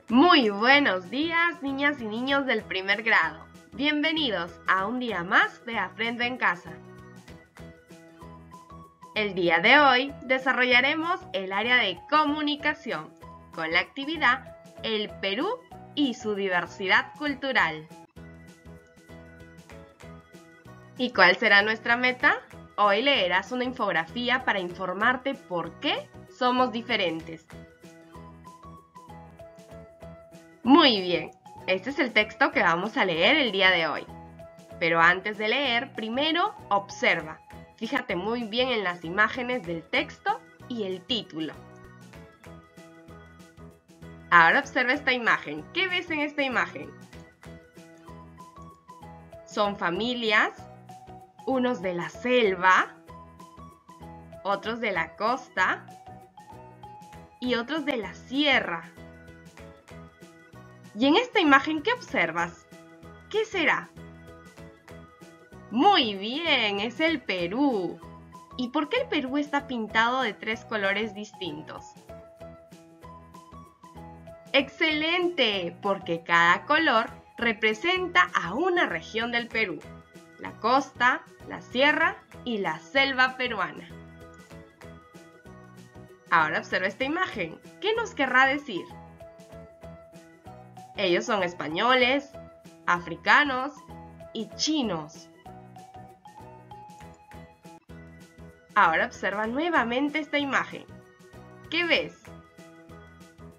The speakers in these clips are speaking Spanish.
Muy buenos días, niñas y niños del primer grado. Bienvenidos a un día más de Aprendo en Casa. El día de hoy desarrollaremos el área de comunicación con la actividad El Perú y su diversidad cultural. ¿Y cuál será nuestra meta? Hoy leerás una infografía para informarte por qué somos diferentes. Muy bien, este es el texto que vamos a leer el día de hoy. Pero antes de leer, primero observa. Fíjate muy bien en las imágenes del texto y el título. Ahora observa esta imagen. ¿Qué ves en esta imagen? Son familias, unos de la selva, otros de la costa y otros de la sierra. Y en esta imagen, ¿qué observas? ¿Qué será? Muy bien, es el Perú. ¿Y por qué el Perú está pintado de 3 colores distintos? ¡Excelente! Porque cada color representa a una región del Perú: la costa, la sierra y la selva peruana. Ahora observa esta imagen. ¿Qué nos querrá decir? Ellos son españoles, africanos y chinos. Ahora observa nuevamente esta imagen. ¿Qué ves?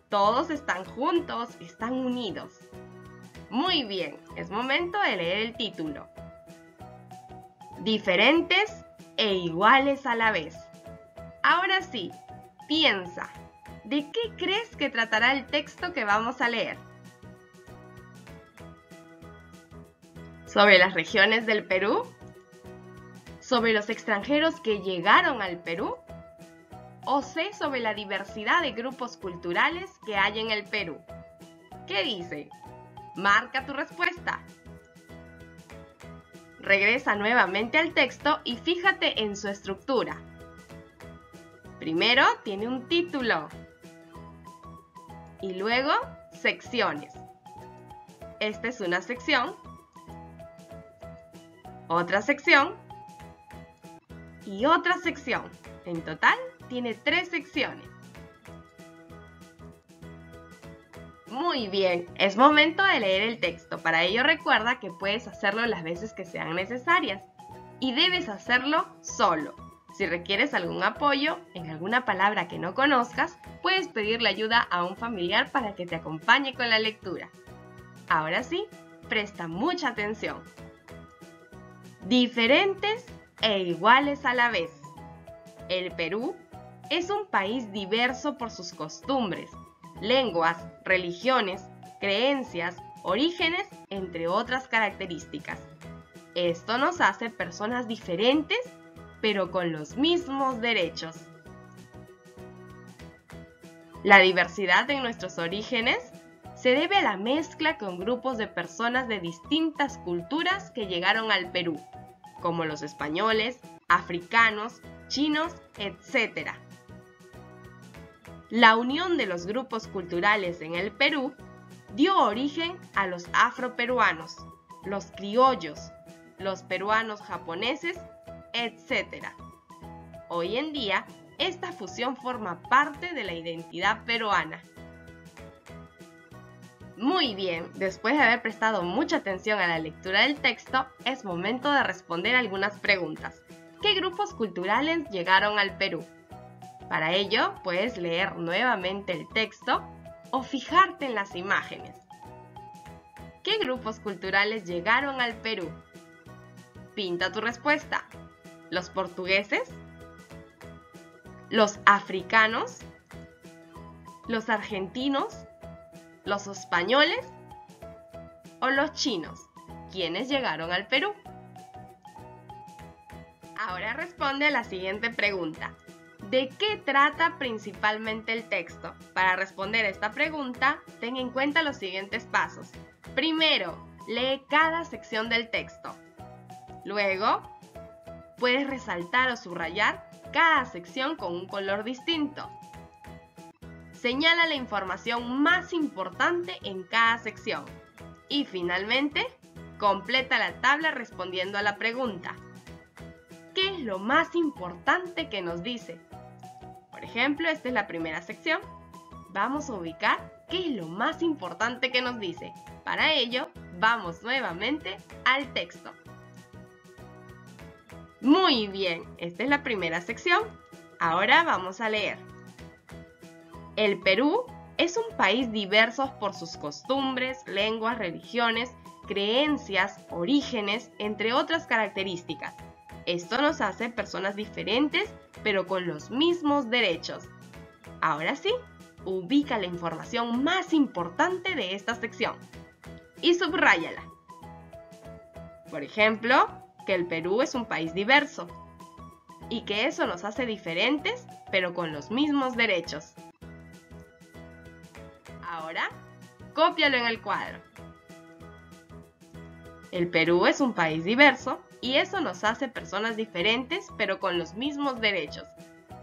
Todos están juntos, están unidos. Muy bien, es momento de leer el título. Diferentes e iguales a la vez. Ahora sí, piensa. ¿De qué crees que tratará el texto que vamos a leer? ¿Sobre las regiones del Perú? ¿Sobre los extranjeros que llegaron al Perú? ¿O sé sobre la diversidad de grupos culturales que hay en el Perú? ¿Qué dice? Marca tu respuesta. Regresa nuevamente al texto y fíjate en su estructura. Primero tiene un título y luego secciones. Esta es una sección, otra sección y otra sección. En total tiene 3 secciones. Muy bien, es momento de leer el texto. Para ello recuerda que puedes hacerlo las veces que sean necesarias y debes hacerlo solo. Si requieres algún apoyo en alguna palabra que no conozcas, puedes pedirle ayuda a un familiar para que te acompañe con la lectura. Ahora sí, presta mucha atención. Diferentes e iguales a la vez. El Perú es un país diverso por sus costumbres, lenguas, religiones, creencias, orígenes, entre otras características. Esto nos hace personas diferentes, pero con los mismos derechos. La diversidad en nuestros orígenes se debe a la mezcla con grupos de personas de distintas culturas que llegaron al Perú, como los españoles, africanos, chinos, etc. La unión de los grupos culturales en el Perú dio origen a los afroperuanos, los criollos, los peruanos japoneses, etc. Hoy en día, esta fusión forma parte de la identidad peruana. Muy bien, después de haber prestado mucha atención a la lectura del texto, es momento de responder algunas preguntas. ¿Qué grupos culturales llegaron al Perú? Para ello, puedes leer nuevamente el texto o fijarte en las imágenes. ¿Qué grupos culturales llegaron al Perú? Pinta tu respuesta. ¿Los portugueses? ¿Los africanos? ¿Los argentinos? ¿Los españoles? ¿O los chinos? ¿Quiénes llegaron al Perú? Ahora responde a la siguiente pregunta. ¿De qué trata principalmente el texto? Para responder esta pregunta, ten en cuenta los siguientes pasos. Primero, lee cada sección del texto. Luego, puedes resaltar o subrayar cada sección con un color distinto. señala la información más importante en cada sección. Y finalmente, completa la tabla respondiendo a la pregunta: ¿qué es lo más importante que nos dice? Por ejemplo, esta es la primera sección. Vamos a ubicar qué es lo más importante que nos dice. Para ello, vamos nuevamente al texto. Muy bien, esta es la primera sección. Ahora vamos a leer. El Perú es un país diverso por sus costumbres, lenguas, religiones, creencias, orígenes, entre otras características. Esto nos hace personas diferentes, pero con los mismos derechos. Ahora sí, ubica la información más importante de esta sección y subráyala. Por ejemplo, que el Perú es un país diverso y que eso nos hace diferentes, pero con los mismos derechos. Ahora, cópialo en el cuadro. El Perú es un país diverso y eso nos hace personas diferentes, pero con los mismos derechos.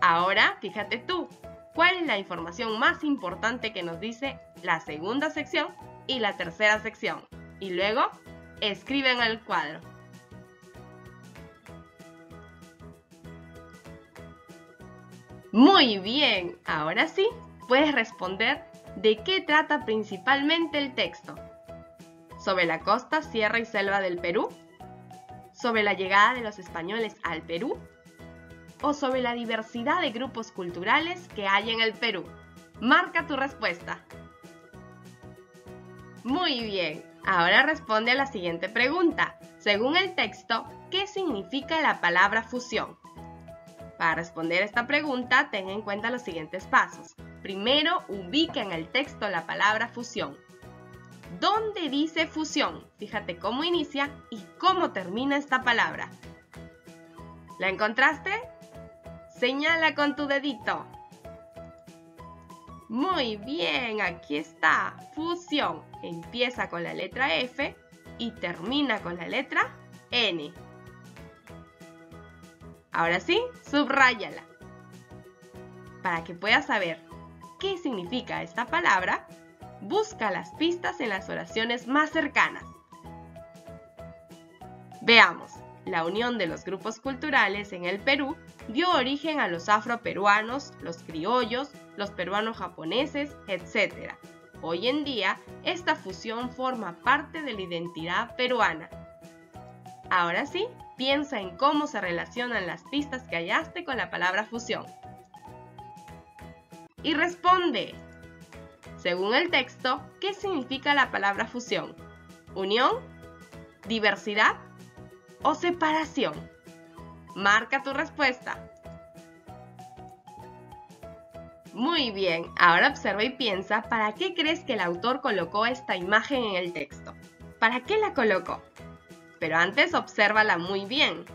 Ahora, fíjate tú, ¿cuál es la información más importante que nos dice la segunda sección y la tercera sección? Y luego, escribe en el cuadro. Muy bien, ahora sí, puedes responder de qué trata principalmente el texto. ¿Sobre la costa, sierra y selva del Perú? ¿Sobre la llegada de los españoles al Perú? ¿O sobre la diversidad de grupos culturales que hay en el Perú? Marca tu respuesta. Muy bien, ahora responde a la siguiente pregunta. Según el texto, ¿qué significa la palabra fusión? Para responder esta pregunta, ten en cuenta los siguientes pasos. Primero, ubica en el texto la palabra fusión. ¿Dónde dice fusión? Fíjate cómo inicia y cómo termina esta palabra. ¿La encontraste? Señala con tu dedito. Muy bien, aquí está. Fusión. Empieza con la letra F y termina con la letra N. Ahora sí, subráyala. Para que puedas saber qué significa esta palabra, busca las pistas en las oraciones más cercanas. Veamos, la unión de los grupos culturales en el Perú dio origen a los afroperuanos, los criollos, los peruanos japoneses, etc. Hoy en día, esta fusión forma parte de la identidad peruana. Ahora sí, piensa en cómo se relacionan las pistas que hallaste con la palabra fusión. Y responde. Según el texto, ¿qué significa la palabra fusión? ¿Unión? ¿Diversidad? ¿O separación? Marca tu respuesta. Muy bien, ahora observa y piensa ¿para qué crees que el autor colocó esta imagen en el texto? ¿Para qué la colocó? Pero antes obsérvala muy bien.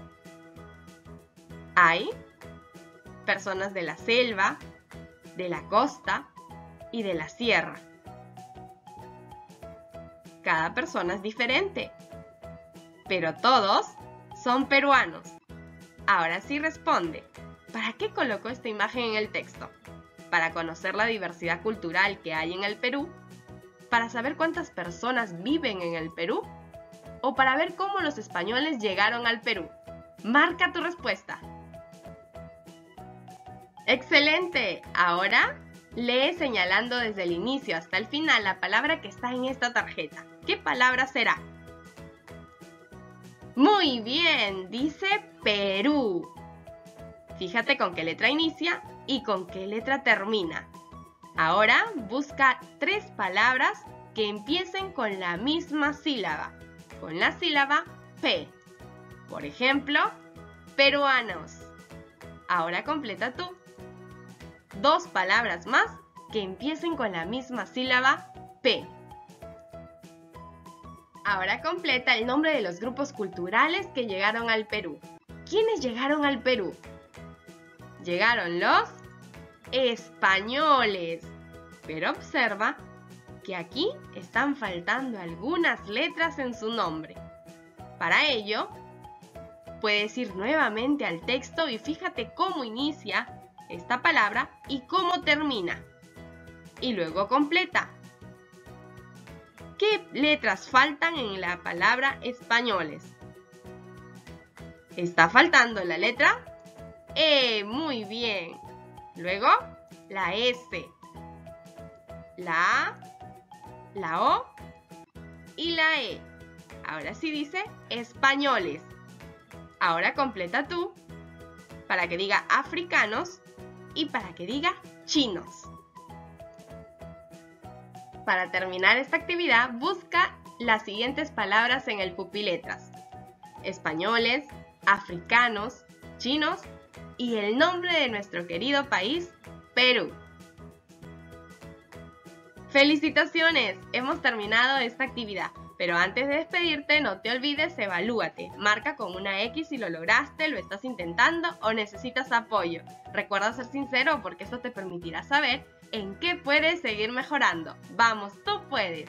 Hay personas de la selva, de la costa y de la sierra. Cada persona es diferente, pero todos son peruanos. Ahora sí responde, ¿para qué colocó esta imagen en el texto? ¿Para conocer la diversidad cultural que hay en el Perú? ¿Para saber cuántas personas viven en el Perú? ¿O para ver cómo los españoles llegaron al Perú? Marca tu respuesta. ¡Excelente! Ahora lee señalando desde el inicio hasta el final la palabra que está en esta tarjeta. ¿Qué palabra será? Muy bien, dice Perú. Fíjate con qué letra inicia y con qué letra termina. Ahora busca 3 palabras que empiecen con la misma sílaba, con la sílaba P. Por ejemplo, peruanos. Ahora completa tú. 2 palabras más que empiecen con la misma sílaba P. Ahora completa el nombre de los grupos culturales que llegaron al Perú. ¿Quiénes llegaron al Perú? Llegaron los españoles. Pero observa que aquí están faltando algunas letras en su nombre. Para ello, puedes ir nuevamente al texto y fíjate cómo inicia esta palabra y cómo termina. y luego completa. ¿Qué letras faltan en la palabra españoles? Está faltando la letra E, muy bien. Luego, la S, la A, la O y la E. Ahora sí dice españoles. Ahora completa tú para que diga africanos y para que diga chinos. Para terminar esta actividad, busca las siguientes palabras en el Pupiletras: españoles, africanos, chinos y el nombre de nuestro querido país, Perú. ¡Felicitaciones! Hemos terminado esta actividad, pero antes de despedirte no te olvides, evalúate. Marca con una X si lo lograste, lo estás intentando o necesitas apoyo. Recuerda ser sincero porque esto te permitirá saber en qué puedes seguir mejorando. ¡Vamos, tú puedes!